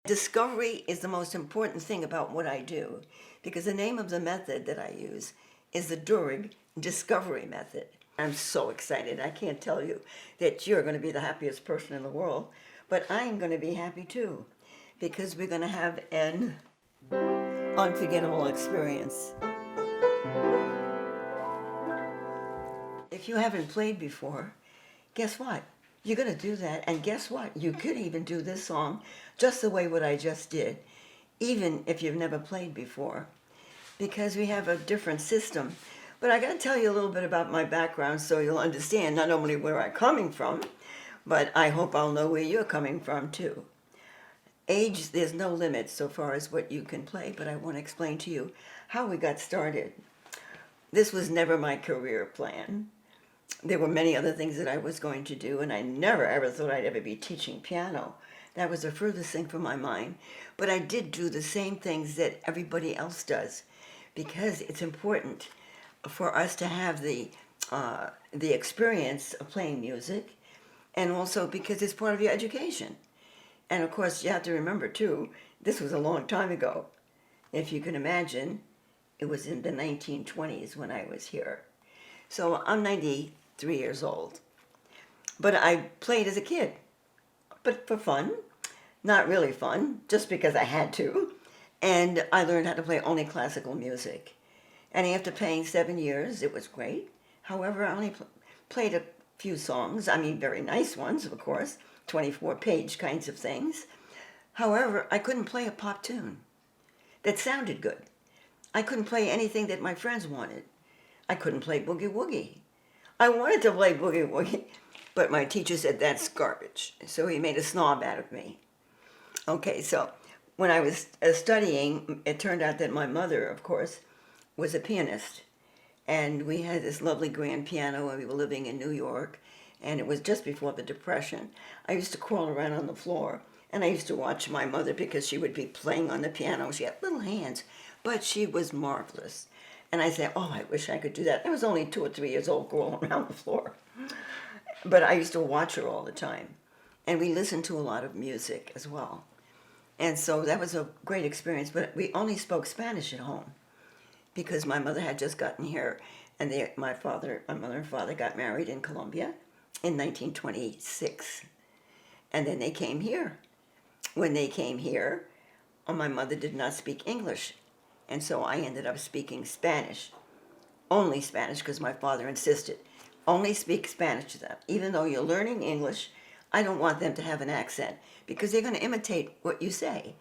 Discovery is the most important thing about what I do because the name of the method that I use is the Durig discovery method. I'm so excited. I can't tell you that you're going to be the happiest person in the world, but I'm going to be happy too because we're going to have an unforgettable experience. If you haven't played before, guess what? You're going to do that, and guess what? You could even do this song just the way what I just did, even if you've never played before, because we have a different system. But I got to tell you a little bit about my background so you'll understand not only where I'm coming from, but I hope I'll know where you're coming from too. Age, there's no limit so far as what you can play, but I want to explain to you how we got started. This was never my career plan. There were many other things that I was going to do, and I never ever thought I'd ever be teaching piano. That was the furthest thing from my mind. But I did do the same things that everybody else does, because it's important for us to have the experience of playing music, and also because it's part of your education. And of course, you have to remember too, this was a long time ago. If you can imagine, it was in the 1920s when I was here. So I'm 93 years old. But I played as a kid, but for fun, not really fun, just because I had to. And I learned how to play only classical music. And after playing 7 years, it was great. However, I only played a few songs, I mean very nice ones, of course, 24-page kinds of things. However, I couldn't play a pop tune that sounded good. I couldn't play anything that my friends wanted. I couldn't play boogie woogie. I wanted to play boogie woogie, but my teacher said that's garbage. So he made a snob out of me. Okay, so when I was studying, it turned out that my mother, of course, was a pianist. And we had this lovely grand piano when we were living in New York, and it was just before the Depression. I used to crawl around on the floor, and I used to watch my mother because she would be playing on the piano. She had little hands, but she was marvelous. And I said, oh, I wish I could do that. I was only 2 or 3 years old crawling around the floor. But I used to watch her all the time. And we listened to a lot of music as well. And so that was a great experience, but we only spoke Spanish at home because my mother had just gotten here, and my mother and father got married in Colombia in 1926. And then they came here. When they came here, my mother did not speak English, and so I ended up speaking Spanish. Only Spanish, because my father insisted. Only speak Spanish to them. Even though you're learning English, I don't want them to have an accent, because they're going to imitate what you say.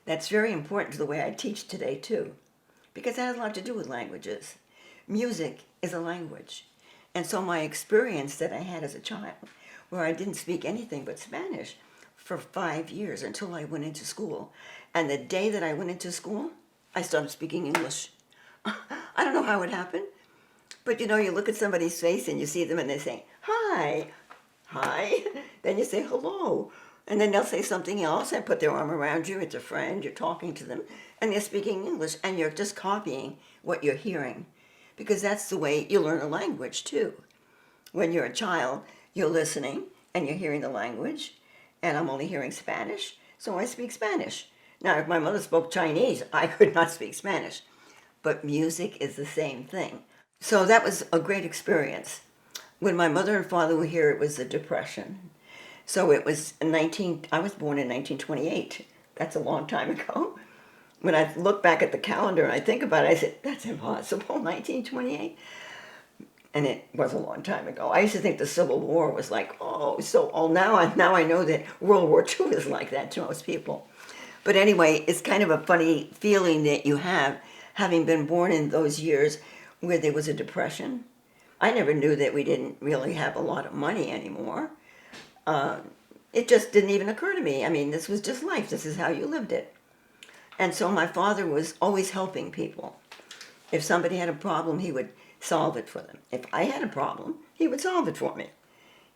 That's very important to the way I teach today, too, because that has a lot to do with languages. Music is a language. And so my experience that I had as a child, where I didn't speak anything but Spanish for 5 years until I went into school. And the day that I went into school, I started speaking English. I don't know how it happened, but you know, you look at somebody's face and you see them and they say, hi, hi. Then you say hello. And then they'll say something else and put their arm around you. It's a friend, you're talking to them, and they're speaking English, and you're just copying what you're hearing, because that's the way you learn a language too. When you're a child, you're listening and you're hearing the language, and I'm only hearing Spanish, so I speak Spanish. Now, if my mother spoke Chinese, I could not speak Spanish, but music is the same thing. So that was a great experience. When my mother and father were here, it was the Depression. So it was I was born in 1928. That's a long time ago. When I look back at the calendar and I think about it, I said, that's impossible, 1928. And it was a long time ago. I used to think the Civil War was like, oh, so old. Now I know that World War II is like that to most people. But anyway, it's kind of a funny feeling that you have, having been born in those years where there was a depression. I never knew that we didn't really have a lot of money anymore. It just didn't even occur to me. I mean, this was just life. This is how you lived it. And so my father was always helping people. If somebody had a problem, he would solve it for them. If I had a problem, he would solve it for me,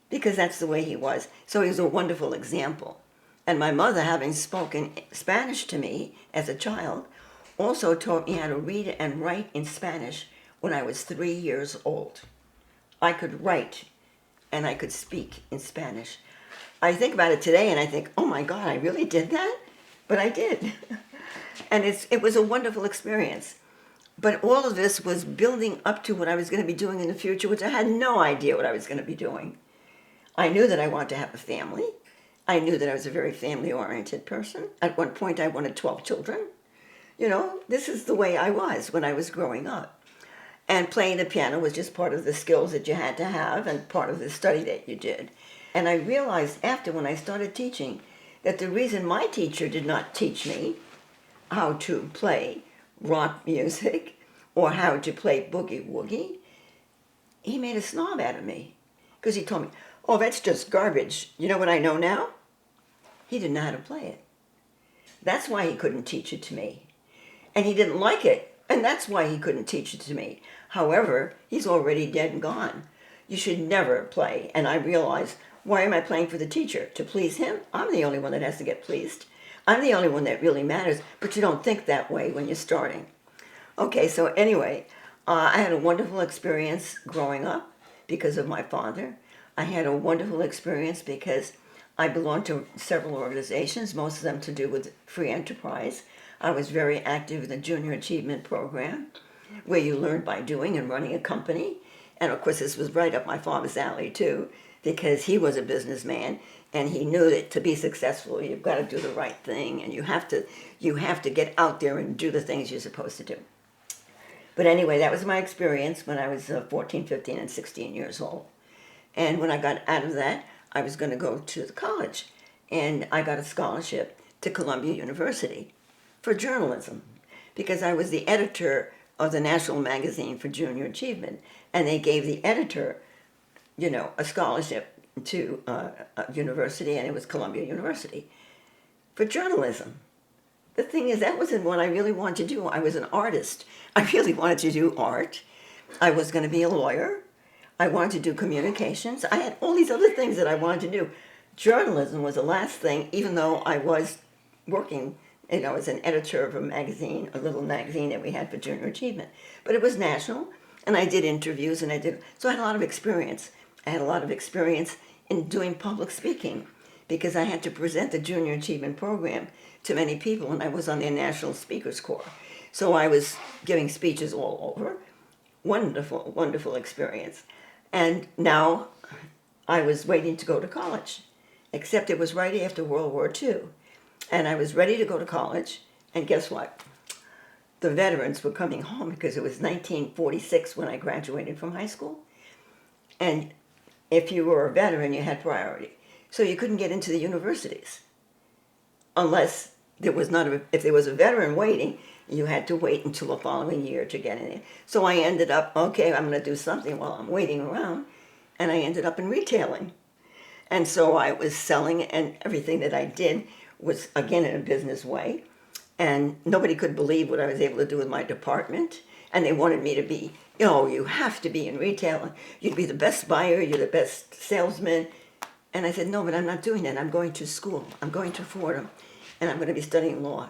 because that's the way he was. So he was a wonderful example. And my mother, having spoken Spanish to me as a child, also taught me how to read and write in Spanish when I was 3 years old. I could write and I could speak in Spanish. I think about it today and I think, oh my God, I really did that? but I did. And it was a wonderful experience. But all of this was building up to what I was going to be doing in the future, which I had no idea what I was going to be doing. I knew that I wanted to have a family. I knew that I was a very family-oriented person. At one point, I wanted 12 children. You know, this is the way I was when I was growing up. And playing the piano was just part of the skills that you had to have and part of the study that you did. And I realized after, when I started teaching, that the reason my teacher did not teach me how to play rock music or how to play boogie woogie, he made a snob out of me. Because he told me, oh, that's just garbage. You know what I know now? He didn't know how to play it. That's why he couldn't teach it to me. And he didn't like it, and that's why he couldn't teach it to me. However, he's already dead and gone. You should never play. And I realized, why am I playing for the teacher? To please him? I'm the only one that has to get pleased. I'm the only one that really matters, but you don't think that way when you're starting. Okay, so anyway, I had a wonderful experience growing up because of my father. I had a wonderful experience because I belonged to several organizations, most of them to do with free enterprise. I was very active in the Junior Achievement Program, where you learn by doing and running a company. And of course, this was right up my father's alley too, because he was a businessman and he knew that to be successful, you've got to do the right thing, and you have to get out there and do the things you're supposed to do. But anyway, that was my experience when I was 14, 15, and 16 years old. And when I got out of that, I was going to go to the college, and I got a scholarship to Columbia University for journalism, because I was the editor of the National Magazine for Junior Achievement, and they gave the editor, a scholarship to a university, and it was Columbia University, for journalism. The thing is, that wasn't what I really wanted to do. I was an artist. I really wanted to do art. I was going to be a lawyer. I wanted to do communications. I had all these other things that I wanted to do. Journalism was the last thing, even though I was working, as an editor of a magazine, a little magazine that we had for Junior Achievement. But it was national, and I did interviews, so I had a lot of experience. I had a lot of experience in doing public speaking, because I had to present the Junior Achievement Program to many people, and I was on their National Speakers Corps. So I was giving speeches all over. Wonderful, wonderful experience. And now I was waiting to go to college, except it was right after World War II. And I was ready to go to college, and guess what? The veterans were coming home, because it was 1946 when I graduated from high school. And if you were a veteran, you had priority. So you couldn't get into the universities unless if there was a veteran waiting, you had to wait until the following year to get in. So I ended up, okay, I'm going to do something while I'm waiting around, and I ended up in retailing. And so I was selling, and everything that I did was, again, in a business way. And nobody could believe what I was able to do with my department. And they wanted me to be, you have to be in retail. You'd be the best buyer, you're the best salesman. And I said, no, but I'm not doing that. I'm going to school. I'm going to Fordham, and I'm going to be studying law.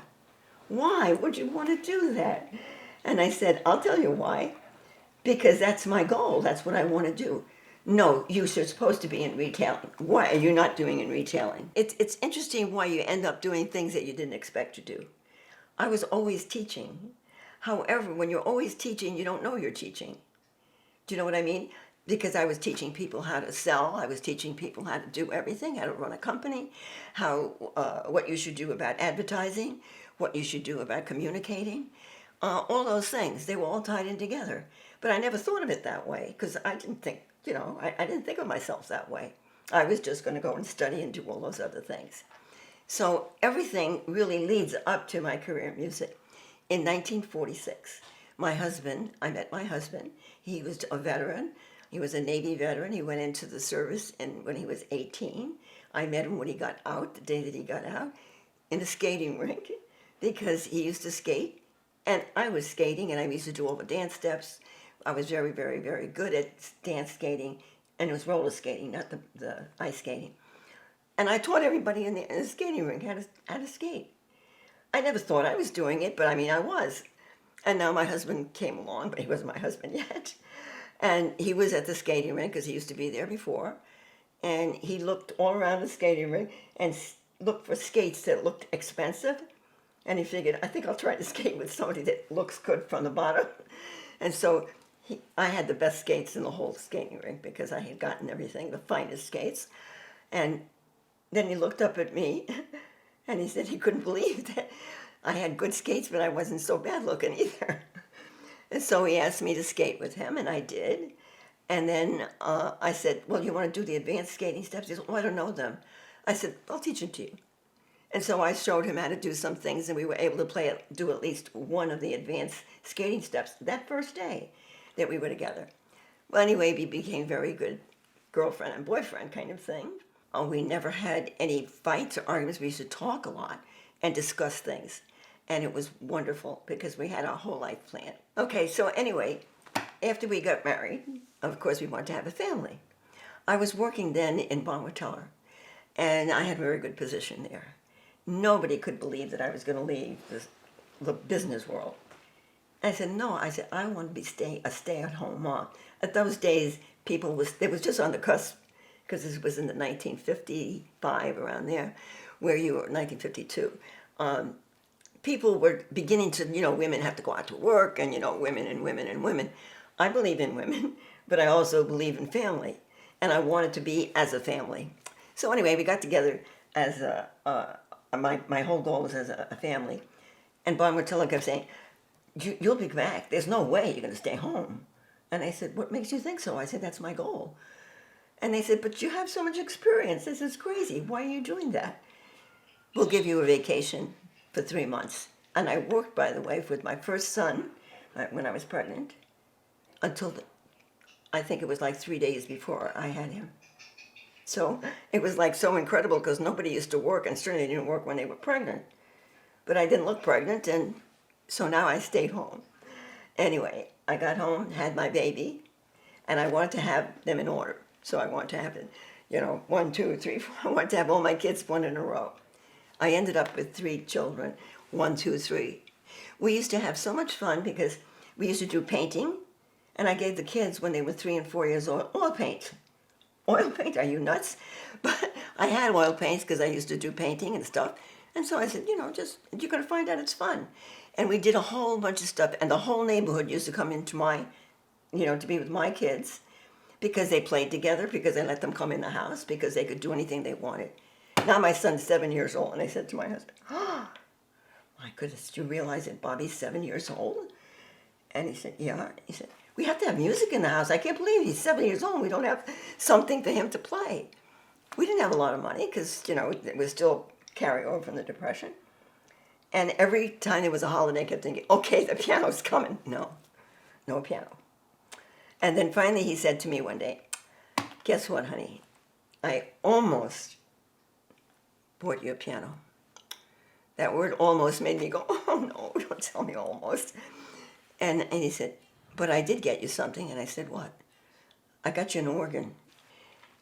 Why would you want to do that? And I said, I'll tell you why. Because that's my goal. That's what I want to do. No, you're supposed to be in retailing. Why are you not doing in retailing? It's interesting why you end up doing things that you didn't expect to do. I was always teaching. However, when you're always teaching, you don't know you're teaching. Do you know what I mean? Because I was teaching people how to sell. I was teaching people how to do everything, how to run a company, what you should do about advertising, what you should do about communicating, all those things. They were all tied in together. But I never thought of it that way, because I didn't think, I didn't think of myself that way. I was just going to go and study and do all those other things. So everything really leads up to my career in music. In 1946, I met my husband. He was a veteran. He was a Navy veteran. He went into the service when he was 18. I met him when he got out, the day that he got out, in a skating rink, because he used to skate, and I was skating, and I used to do all the dance steps. I was very, very, very good at dance skating, and it was roller skating, not the ice skating. And I taught everybody in the skating rink how to skate. I never thought I was doing it, but I was. And now my husband came along, but he wasn't my husband yet. And he was at the skating rink, because he used to be there before. And he looked all around the skating rink, and look for skates that looked expensive. And he figured, I think I'll try to skate with somebody that looks good from the bottom. And so I had the best skates in the whole skating rink because I had gotten everything, the finest skates. And then he looked up at me and he said he couldn't believe that I had good skates, but I wasn't so bad looking either. And so he asked me to skate with him, and I did. And then I said, well, you want to do the advanced skating steps? He said, well, I don't know them. I said, I'll teach them to you. And so I showed him how to do some things, and we were able to do at least one of the advanced skating steps that first day that we were together. Well, anyway, we became very good girlfriend and boyfriend kind of thing. We never had any fights or arguments. We used to talk a lot and discuss things. And it was wonderful because we had our whole life planned. Okay, so anyway, after we got married, of course, we wanted to have a family. I was working then in Bonwateller, and I had a very good position there. Nobody could believe that I was going to leave the business world. I said, no, I want to be a stay-at-home mom. At those days, it was just on the cusp, because this was in the 1955, around there, 1952. People were beginning to, women have to go out to work, and, women and women and women. I believe in women, but I also believe in family, and I wanted to be as a family. So anyway, we got together as my whole goal was as a family. And Bob Martilla kept saying, you'll be back. There's no way you're going to stay home. And I said, what makes you think so? I said, that's my goal. And they said, but you have so much experience. This is crazy. Why are you doing that? We'll give you a vacation for 3 months. And I worked, by the way, with my first son when I was pregnant until I think it was like 3 days before I had him. So it was like so incredible because nobody used to work, and certainly didn't work when they were pregnant. But I didn't look pregnant, and so now I stayed home. Anyway, I got home, had my baby, and I wanted to have them in order. So I wanted to have it, 1, 2, 3, 4. I wanted to have all my kids one in a row. I ended up with 3 children, 1, 2, 3. We used to have so much fun because we used to do painting, and I gave the kids, when they were 3 and 4 years old, oil paint. Oil paint, are you nuts? But I had oil paints because I used to do painting and stuff. And so I said, you're going to find out it's fun. And we did a whole bunch of stuff, and the whole neighborhood used to come into to be with my kids because they played together, because I let them come in the house, because they could do anything they wanted. Now my son's 7 years old, and I said to my husband, oh, my goodness, do you realize that Bobby's 7 years old? And he said, yeah. He said, we have to have music in the house. I can't believe he's 7 years old and we don't have something for him to play. We didn't have a lot of money because, it was still carryover from the Depression. And every time there was a holiday, I kept thinking, okay, the piano's coming. No piano. And then finally he said to me one day, guess what, honey? I almost bought you a piano. That word almost made me go, oh no, don't tell me almost. And he said, but I did get you something. And I said, what? I got you an organ.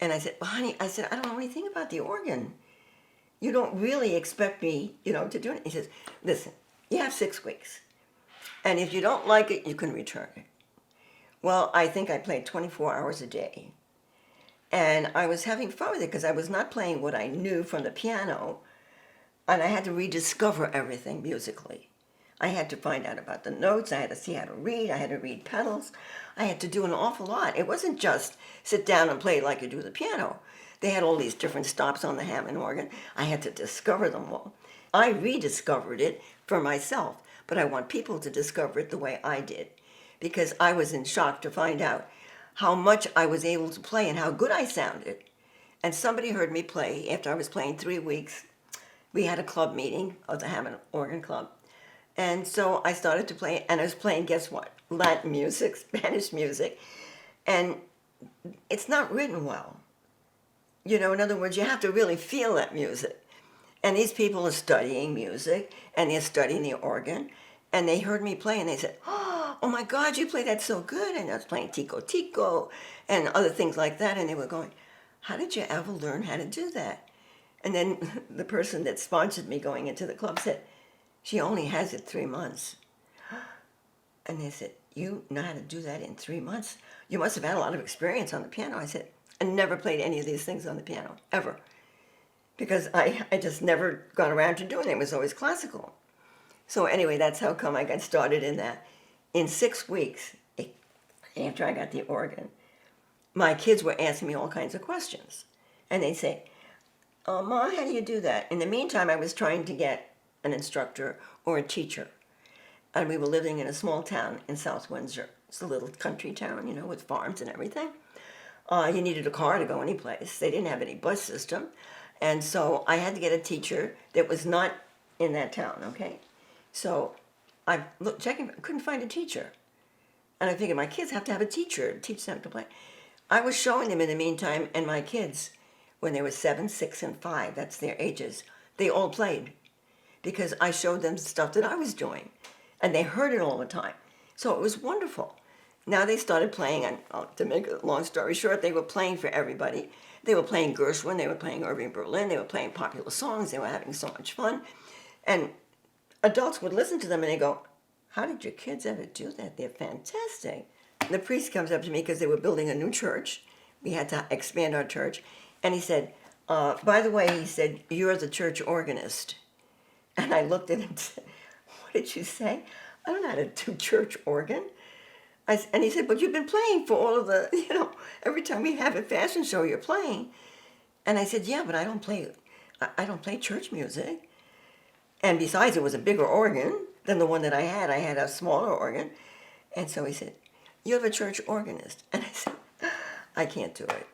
And I said, well, honey, I don't know anything about the organ. You don't really expect me, to do it. He says, listen, you have 6 weeks. And if you don't like it, you can return it. Well, I think I played 24 hours a day. And I was having fun with it because I was not playing what I knew from the piano. And I had to rediscover everything musically. I had to find out about the notes. I had to see how to read. I had to read pedals. I had to do an awful lot. It wasn't just sit down and play like you do the piano. They had all these different stops on the Hammond organ. I had to discover them all. I rediscovered it for myself, but I want people to discover it the way I did, because I was in shock to find out how much I was able to play and how good I sounded. And somebody heard me play after I was playing 3 weeks. We had a club meeting of the Hammond Organ Club. And so I started to play, and I was playing, guess what? Latin music, Spanish music. And it's not written well. In other words, you have to really feel that music. And these people are studying music, and they're studying the organ, and they heard me play, and they said, oh my God, you play that so good. And I was playing Tico Tico and other things like that, and they were going, how did you ever learn how to do that? And then the person that sponsored me going into the club said, she only has it 3 months. And they said, you know how to do that in 3 months? You must have had a lot of experience on the piano. I said, I never played any of these things on the piano, ever. because I just never got around to doing it. It was always classical. So anyway, that's how come I got started in that. In 6 weeks, after I got the organ, my kids were asking me all kinds of questions. And they'd say, "Oh, Mom, how do you do that?" In the meantime, I was trying to get an instructor or a teacher. And we were living in a small town in South Windsor. It's a little country town, with farms and everything. You needed a car to go any place. They didn't have any bus system. And so I had to get a teacher that was not in that town, okay? So I looked, checking, couldn't find a teacher. And I figured my kids have to have a teacher to teach them to play. I was showing them in the meantime, and my kids, when they were 7, 6, and 5, that's their ages, they all played because I showed them stuff that I was doing. And they heard it all the time. So it was wonderful. Now they started playing, and to make a long story short, they were playing for everybody. They were playing Gershwin, they were playing Irving Berlin, they were playing popular songs, they were having so much fun. And adults would listen to them and they go, "How did your kids ever do that? They're fantastic." The priest comes up to me because they were building a new church. We had to expand our church. And he said, "By the way," he said, "you're the church organist." And I looked at him and said, "What did you say? I don't know how to do church organ." And he said, "But you've been playing for all of the, every time we have a fashion show, you're playing." And I said, "Yeah, but I don't play church music." And besides, it was a bigger organ than the one that I had. I had a smaller organ. And so he said, "You're the church organist." And I said, "I can't do it."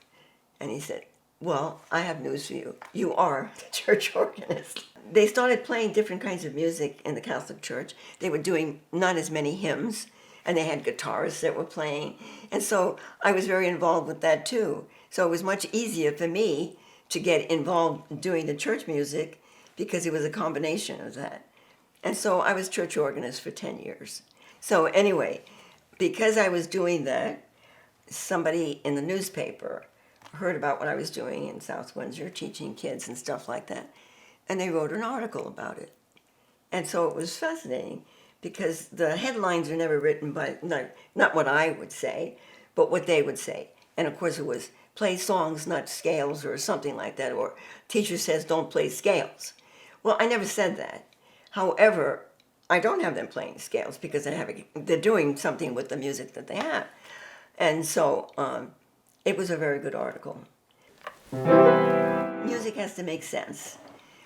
And he said, "Well, I have news for you. You are the church organist." They started playing different kinds of music in the Catholic Church. They were doing not as many hymns, and they had guitarists that were playing. And so I was very involved with that too. So it was much easier for me to get involved doing the church music because it was a combination of that. And so I was church organist for 10 years. So anyway, because I was doing that, somebody in the newspaper heard about what I was doing in South Windsor, teaching kids and stuff like that, and they wrote an article about it. And so it was fascinating because the headlines are never written by, not what I would say, but what they would say. And of course it was play songs, not scales, or something like that, or teacher says don't play scales. Well, I never said that. However, I don't have them playing scales because they're doing something with the music that they have. And so it was a very good article. Music has to make sense,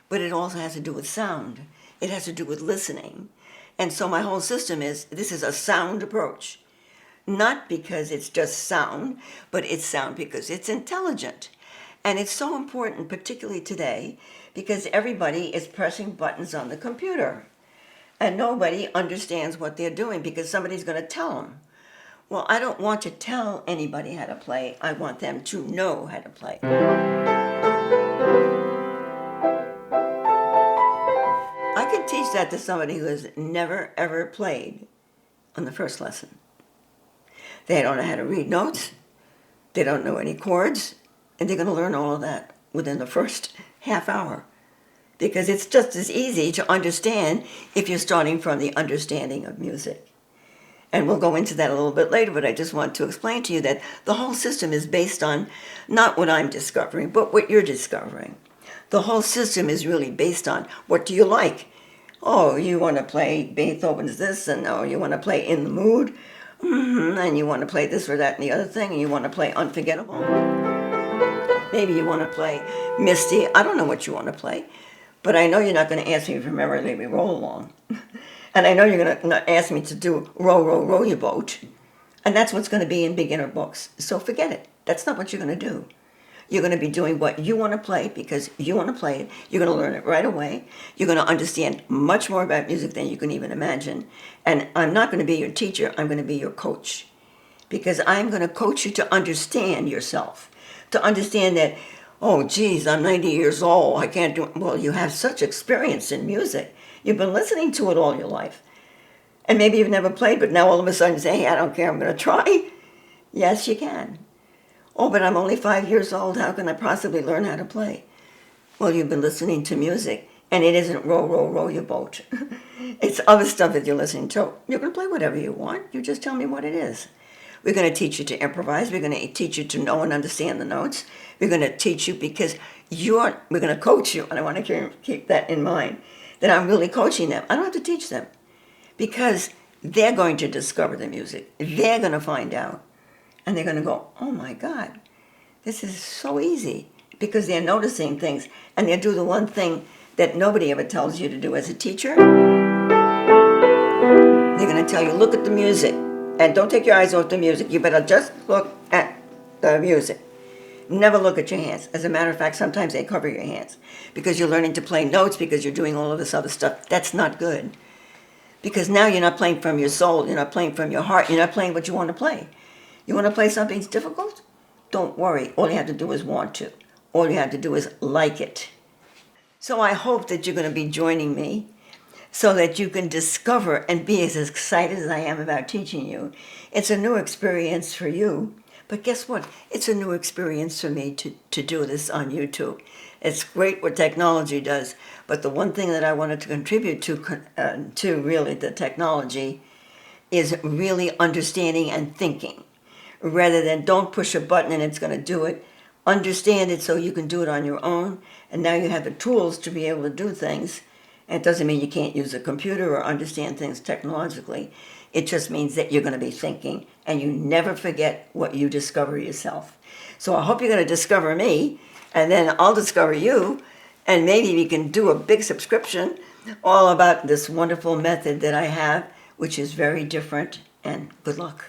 but it also has to do with sound. It has to do with listening. And so my whole system this is a sound approach. Not because it's just sound, but it's sound because it's intelligent. And it's so important, particularly today, because everybody is pressing buttons on the computer. And nobody understands what they're doing because somebody's going to tell them. Well, I don't want to tell anybody how to play. I want them to know how to play. I could teach that to somebody who has never, ever played on the first lesson. They don't know how to read notes. They don't know any chords. And they're going to learn all of that within the first half hour. Because it's just as easy to understand if you're starting from the understanding of music. And we'll go into that a little bit later, but I just want to explain to you that the whole system is based on not what I'm discovering, but what you're discovering. The whole system is really based on what do you like? Oh, you want to play Beethoven's this, and oh, you want to play In the Mood, and you want to play this or that and the other thing, and you want to play Unforgettable. Maybe you want to play Misty. I don't know what you want to play, but I know you're not going to ask me for Merrily We Roll Along. And I know you're going to ask me to do Row, Row, Row Your Boat. And that's what's going to be in beginner books. So forget it. That's not what you're going to do. You're going to be doing what you want to play because you want to play it. You're going to learn it right away. You're going to understand much more about music than you can even imagine. And I'm not going to be your teacher. I'm going to be your coach. Because I'm going to coach you to understand yourself. To understand that, oh, geez, I'm 90 years old. I can't do it. Well, you have such experience in music. You've been listening to it all your life. And maybe you've never played, but now all of a sudden you say, hey, I don't care, I'm going to try. Yes, you can. Oh, but I'm only 5 years old. How can I possibly learn how to play? Well, you've been listening to music, and it isn't row, row, row your boat. It's other stuff that you're listening to. You can play whatever you want. You just tell me what it is. We're going to teach you to improvise. We're going to teach you to know and understand the notes. We're going to teach you because we're going to coach you, and I want to keep that in mind, that I'm really coaching them. I don't have to teach them because they're going to discover the music. They're going to find out, and they're going to go, oh my God, this is so easy, because they're noticing things, and they do the one thing that nobody ever tells you to do as a teacher. They're going to tell you, look at the music, and don't take your eyes off the music. You better just look at the music. Never look at your hands. As a matter of fact, sometimes they cover your hands because you're learning to play notes, because you're doing all of this other stuff. That's not good, because now you're not playing from your soul. You're not playing from your heart. You're not playing what you want to play. You want to play something difficult? Don't worry. All you have to do is want to. All you have to do is like it. So I hope that you're going to be joining me so that you can discover and be as excited as I am about teaching you. It's a new experience for you. But guess what? It's a new experience for me to do this on YouTube. It's great what technology does, but the one thing that I wanted to contribute to really the technology is really understanding and thinking. Rather than don't push a button and it's going to do it, understand it so you can do it on your own, and now you have the tools to be able to do things. And it doesn't mean you can't use a computer or understand things technologically. It just means that you're going to be thinking, and you never forget what you discover yourself. So I hope you're going to discover me, and then I'll discover you, and maybe we can do a big subscription all about this wonderful method that I have, which is very different, and good luck.